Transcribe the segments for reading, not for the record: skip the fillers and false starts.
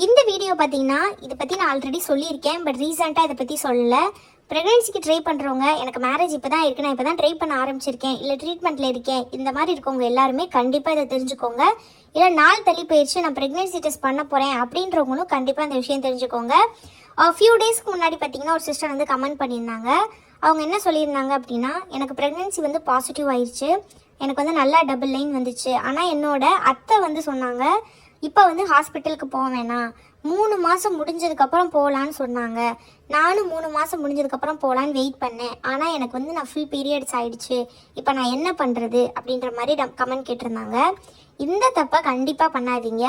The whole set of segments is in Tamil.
இந்த வீடியோ பார்த்தீங்கன்னா இதை பற்றி நான் ஆல்ரெடி சொல்லியிருக்கேன். பட் ரீசெண்டாக இதை பற்றி சொல்லலை. ப்ரெக்னென்சிக்கு ட்ரை பண்ணுறவங்க, எனக்கு மேரேஜ் இப்போ தான் இருக்குது, நான் இப்போ தான் ட்ரை பண்ண ஆரம்பிச்சிருக்கேன், இல்லை ட்ரீட்மெண்ட்டில் இருக்கேன், இந்த மாதிரி இருக்கவங்க எல்லாருமே கண்டிப்பாக இதை தெரிஞ்சுக்கோங்க. இல்லை நாள் தள்ளி போயிடுச்சு, நான் ப்ரெக்னென்சி டெஸ்ட் பண்ண போகிறேன் அப்படின்றவங்களும் கண்டிப்பாக இந்த விஷயம் தெரிஞ்சுக்கோங்க. ஃபியூ டேஸ்க்கு முன்னாடி பார்த்தீங்கன்னா ஒரு சிஸ்டர் வந்து கமெண்ட் பண்ணியிருந்தாங்க. அவங்க என்ன சொல்லியிருந்தாங்க அப்படின்னா, எனக்கு ப்ரெக்னென்சி வந்து பாசிட்டிவ் ஆயிடுச்சு, எனக்கு வந்து நல்லா டபுள் லைன் வந்துச்சு. ஆனால் என்னோட அத்தை வந்து சொன்னாங்க, இப்போ வந்து ஹாஸ்பிட்டலுக்கு போக வேணாம், 3 மாதம் முடிஞ்சதுக்கப்புறம் போகலான்னு சொன்னாங்க. நானும் 3 மாதம் முடிஞ்சதுக்கப்புறம் போகலான்னு வெயிட் பண்ணேன். ஆனால் எனக்கு வந்து நான் ஃபுல் பீரியட்ஸ் ஆகிடுச்சு, இப்போ நான் என்ன பண்ணுறது அப்படின்ற மாதிரி கமெண்ட் கேட்டிருந்தாங்க. இந்த தப்பை கண்டிப்பாக பண்ணாதீங்க.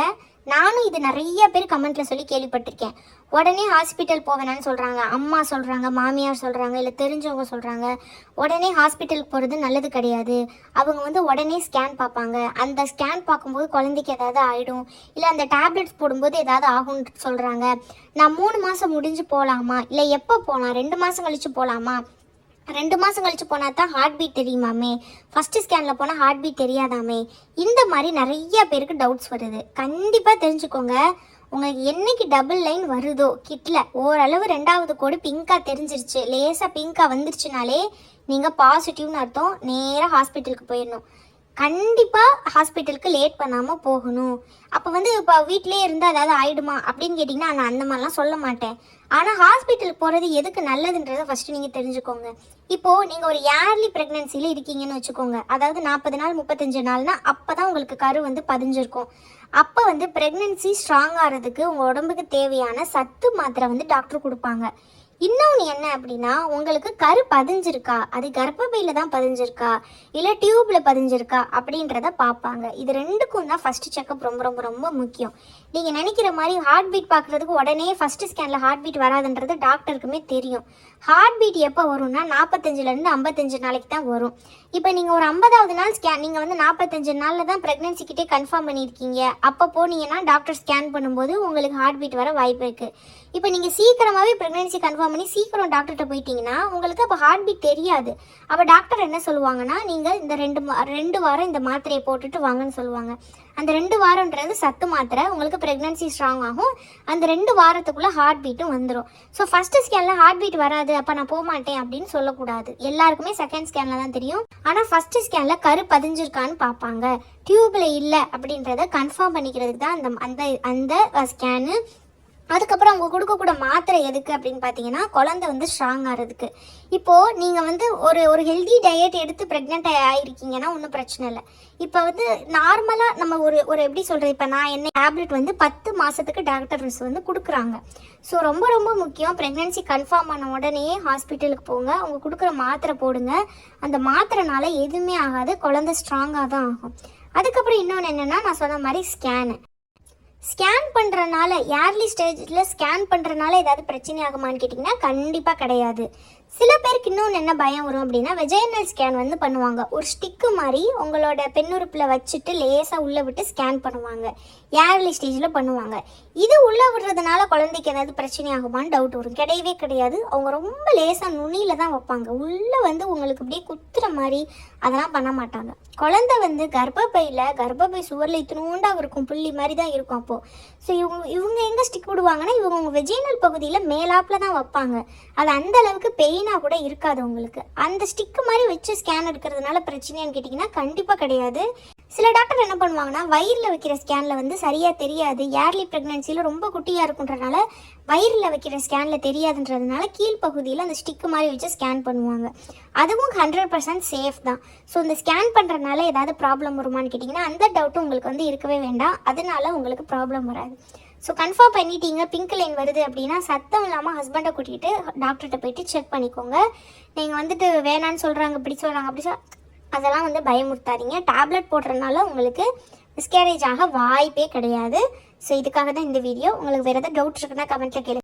நானும் இது நிறைய பேர் கமெண்ட்டில் சொல்லி கேள்விப்பட்டிருக்கேன். உடனே ஹாஸ்பிட்டல் போவேனான்னு சொல்கிறாங்க, அம்மா சொல்கிறாங்க, மாமியார் சொல்கிறாங்க, இல்லை தெரிஞ்சவங்க சொல்கிறாங்க. உடனே ஹாஸ்பிட்டலுக்கு போகிறது நல்லது கிடையாது. அவங்க வந்து உடனே ஸ்கேன் பார்ப்பாங்க. அந்த ஸ்கேன் பார்க்கும்போது குழந்தைக்கு ஏதாவது ஆகிடும், இல்லை அந்த டேப்லெட்ஸ் போடும்போது ஏதாவது ஆகும்னு சொல்கிறாங்க. நான் 3 மாதம் முடிஞ்சு போகலாமா, இல்லை எப்போ போகலாம், 2 மாதம் கழித்து போகலாமா, 2 மாதம் கழிச்சு போனால் தான் ஹார்ட் பீட் தெரியுமாமே, ஃபஸ்ட்டு ஸ்கேனில் போனால் ஹார்ட் பீட் தெரியாதாமே, இந்த மாதிரி நிறைய பேருக்கு டவுட்ஸ் வருது. கண்டிப்பாக தெரிஞ்சுக்கோங்க, உங்களுக்கு என்னைக்கு டபுள் லைன் வருதோ, கிட்டில் ஓரளவு 2வது கோடு பிங்காக தெரிஞ்சிருச்சு, லேசாக பிங்காக வந்துருச்சுனாலே நீங்கள் பாசிட்டிவ்னு அர்த்தம். நேராக ஹாஸ்பிட்டலுக்கு போயிடணும். கண்டிப்பாக ஹாஸ்பிட்டலுக்கு லேட் பண்ணாமல் போகணும். அப்போ வந்து இப்போ வீட்டிலே இருந்தால் ஏதாவது ஆகிடுமா அப்படின்னு கேட்டிங்கன்னா நான் அந்த மாதிரிலாம் சொல்ல மாட்டேன். ஆனால் ஹாஸ்பிட்டலுக்கு போகிறது எதுக்கு நல்லதுன்றதை ஃபஸ்ட்டு நீங்கள் தெரிஞ்சுக்கோங்க. இப்போது நீங்கள் ஒரு ஏர்லி ப்ரெக்னென்சியில் இருக்கீங்கன்னு வச்சுக்கோங்க, அதாவது 40 நாள் 35 நாள்னால் அப்போ தான் உங்களுக்கு கரு வந்து பதிஞ்சிருக்கும். அப்போ வந்து ப்ரெக்னென்சி ஸ்ட்ராங் ஆகிறதுக்கு உங்கள் உடம்புக்கு தேவையான சத்து மாத்திரை வந்து டாக்டர் கொடுப்பாங்க. இன்னொன்று என்ன அப்படின்னா, உங்களுக்கு கரு பதிஞ்சிருக்கா, அது கர்ப்பப்பையில் தான் பதிஞ்சிருக்கா, இல்லை டியூப்பில் பதிஞ்சிருக்கா அப்படின்றத பார்ப்பாங்க. இது ரெண்டுக்கும் தான் ஃபஸ்ட்டு செக்கப் ரொம்ப ரொம்ப ரொம்ப முக்கியம். நீங்கள் நினைக்கிற மாதிரி ஹார்ட் பீட் பார்க்குறதுக்கு உடனே ஃபஸ்ட்டு ஸ்கேனில் ஹார்ட் பீட் வராதுன்றது டாக்டருக்குமே தெரியும். ஹார்ட் பீட் எப்போ வரும்னா 45லேருந்து 55 நாளைக்கு தான் வரும். இப்போ நீங்கள் ஒரு 50வது நாள் ஸ்கேன், நீங்கள் வந்து 45 நாளில் தான் ப்ரெக்னென்சிக்கிட்டே கன்ஃபார்ம் பண்ணியிருக்கீங்க, அப்போ போனீங்கன்னா டாக்டர் ஸ்கேன் பண்ணும்போது உங்களுக்கு ஹார்ட் பீட் வர வாய்ப்பு இருக்குது. இப்போ நீங்கள் சீக்கிரமாகவே ப்ரெக்னென்சி கன்ஃபார்ம் பண்ணி சீக்கிரம் டாக்டர்கிட்ட போயிட்டீங்கன்னா உங்களுக்கு அப்போ ஹார்ட் பீட் தெரியாது. அப்போ டாக்டர் என்ன சொல்லுவாங்கன்னா, நீங்கள் இந்த 2 வாரம் இந்த மாத்திரையை போட்டுட்டு வாங்கன்னு சொல்லுவாங்க. அந்த 2 வாரம்ன்றது சத்து மாத்திரை, உங்களுக்கு ப்ரெக்னென்சி ஸ்ட்ராங் ஆகும். அந்த 2 வாரத்துக்குள்ளே ஹார்ட் பீட்டும் வந்துடும். ஸோ ஃபஸ்ட்டு ஸ்கேனில் ஹார்ட் பீட் வராது, அப்போ நான் போக மாட்டேன் அப்படின்னு சொல்லக்கூடாது. எல்லாருக்குமே செகண்ட் ஸ்கேனில் தான் தெரியும். ஆனால் ஃபஸ்ட்டு ஸ்கேனில் கரு பதிஞ்சிருக்கான்னு பார்ப்பாங்க. டியூப்பில் இல்லை அப்படின்றத கன்ஃபார்ம் பண்ணிக்கிறதுக்கு தான் அந்த ஸ்கேனு. அதுக்கப்புறம் அவங்க கொடுக்கக்கூட மாத்திரை எதுக்கு அப்படின்னு பார்த்தீங்கன்னா, குழந்தை வந்து ஸ்ட்ராங் ஆகிறதுக்கு. இப்போது நீங்கள் வந்து ஒரு ஹெல்தி டயட் எடுத்து ப்ரெக்னென்ட் ஆகிருக்கீங்கன்னா ஒன்றும் பிரச்சனை இல்லை. இப்போ வந்து நார்மலாக நம்ம ஒரு எப்படி சொல்கிறது, இப்போ நான் என்ன டேப்லெட் வந்து 10 மாதத்துக்கு டாக்டர்ஸ் வந்து கொடுக்குறாங்க. ஸோ ரொம்ப ரொம்ப முக்கியம், ப்ரெக்னென்சி கன்ஃபார்ம் பண்ண உடனே ஹாஸ்பிட்டலுக்கு போங்க, அவங்க கொடுக்குற மாத்திரை போடுங்க. அந்த மாத்திரைனால எதுவுமே ஆகாது, குழந்தை ஸ்ட்ராங்காக தான் ஆகும். அதுக்கப்புறம் இன்னொன்று என்னென்னா, நான் சொன்ன மாதிரி ஸ்கேன் பண்ணுறனால, ஏர்லி ஸ்டேஜில் ஸ்கேன் பண்ணுறனால ஏதாவது பிரச்சனை ஆகுமான்னு கேட்டிங்கன்னா கண்டிப்பாக கிடையாது. சில பேருக்கு இன்னொன்று என்ன பயம் வரும் அப்படின்னா, வெஜைனல் ஸ்கேன் வந்து பண்ணுவாங்க. ஒரு ஸ்டிக்கு மாதிரி உங்களோட பெண்ணுறுப்பில் வச்சுட்டு லேசாக உள்ளே விட்டு ஸ்கேன் பண்ணுவாங்க, ஏர்லி ஸ்டேஜில் பண்ணுவாங்க. இது உள்ளே விடுறதுனால குழந்தைக்கு ஏதாவது பிரச்சனை ஆகுமான்னு டவுட் வரும். கிடையவே கிடையாது. அவங்க ரொம்ப லேசாக நுனியில் தான் வைப்பாங்க, உள்ளே வந்து உங்களுக்கு அப்படியே குத்துற மாதிரி அதெல்லாம் பண்ண மாட்டாங்க. குழந்தை வந்து கர்ப்பப்பை சுவரில் இத்தினூண்டாக இருக்கும், புள்ளி மாதிரி தான் இருக்கும். அப்போது ஸோ இவங்க எங்கே ஸ்டிக் விடுவாங்கன்னா, இவங்க உங்கள் வெஜைனல் பகுதியில் மேலாப்பில் தான் வைப்பாங்க. அது அந்த அளவுக்கு பெயினாக கூட இருக்காது உங்களுக்கு. அந்த ஸ்டிக்கு மாதிரி வச்சு ஸ்கேன் எடுக்கிறதுனால பிரச்சனையான்னு கேட்டிங்கன்னா கண்டிப்பாக கிடையாது. சில டாக்டர் என்ன பண்ணுவாங்கன்னா, வயிறில் வைக்கிற ஸ்கேனில் வந்து சரியாக தெரியாது, ஏர்லி ப்ரெக்னென்சியில் ரொம்ப குட்டியாக இருக்குன்றனால வயிறில் வைக்கிற ஸ்கேனில் தெரியாதுன்றதுனால கீழ்ப்பகுதியில் அந்த ஸ்டிக்கு மாதிரி வச்சு ஸ்கேன் பண்ணுவாங்க. அதுவும் 100% சேஃப் தான். ஸோ இந்த ஸ்கேன் பண்ணுறதுனால ஏதாவது ப்ராப்ளம் வருமானு கேட்டிங்கன்னா அந்த டவுட்டும் உங்களுக்கு வந்து இருக்கவே வேண்டாம், அதனால உங்களுக்கு ப்ராப்ளம் வராது. ஸோ கன்ஃபார்ம் பண்ணிட்டீங்க பிங்க் லைன் வருது அப்படின்னா சத்தம் இல்லாமல் ஹஸ்பண்டை கூட்டிகிட்டு டாக்டர்கிட்ட போயிட்டு செக் பண்ணிக்கோங்க. நீங்கள் வந்துட்டு வேணான்னு சொல்கிறாங்க, இப்படி சொல்கிறாங்க, அப்படி அதெல்லாம் வந்து பயமுறுத்தாதீங்க. டேப்லெட் போடுறதுனால உங்களுக்கு மிஸ்கேரேஜ் ஆக வாய்ப்பே கிடையாது. ஸோ இதுக்காக தான் இந்த வீடியோ. உங்களுக்கு வேறு ஏதாவது டவுட் இருக்குன்னா கமெண்ட்டில் கேளுங்க.